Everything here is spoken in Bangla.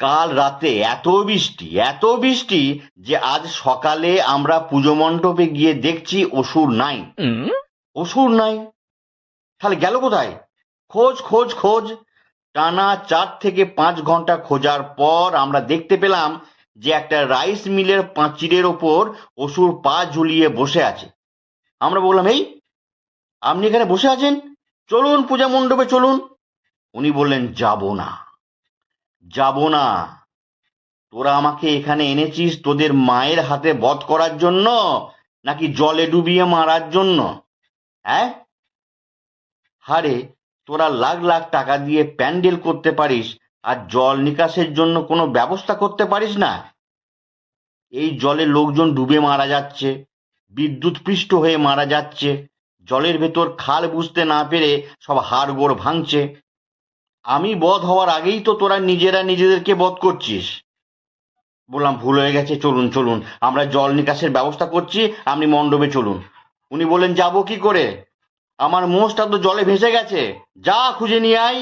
কাল রাতে এত বৃষ্টি যে আজ সকালে আমরা পুজো মণ্ডপে গিয়ে দেখছি অসুর নাই। তাহলে গেল কোথায়? খোঁজ খোঁজ খোঁজ, টানা 4 থেকে 5 ঘন্টা খোঁজার পর আমরা দেখতে পেলাম যে একটা রাইস মিলের পাঁচিলের ওপর অসুর পা ঝুলিয়ে বসে আছে। আমরা বললাম, এই আপনি এখানে বসে আছেন, চলুন পূজা মণ্ডপে চলুন। উনি বললেন, যাব না। তোরা আমাকে এখানে এনেছিস তোদের মায়ের হাতে বধ করার জন্য, নাকি জলে ডুবিয়ে মারার জন্য? হ্যাঁ, হারে, তোরা লাখ লাখ টাকা দিয়ে প্যান্ডেল করতে পারিস, আর জল নিকাশের জন্য কোনো ব্যবস্থা করতে পারিস না। এই জলে লোকজন ডুবে মারা যাচ্ছে, বিদ্যুৎ পৃষ্ঠ হয়ে মারা যাচ্ছে, জলের ভেতর খাল বুঝতে না পেরে সব হাড়গোড় ভাঙছে। আমি বধ হওয়ার আগেই তো তোরা নিজেরা নিজেদেরকে বধ করছিস। বললাম, ভুল হয়ে গেছে, চলুন চলুন, আমরা জল নিকাশের ব্যবস্থা করছি, আপনি মণ্ডপে চলুন। উনি বললেন, যাবো কি করে, আমার মোষটা তো জলে ভেসে গেছে, যা খুঁজে নিয়ে আয়।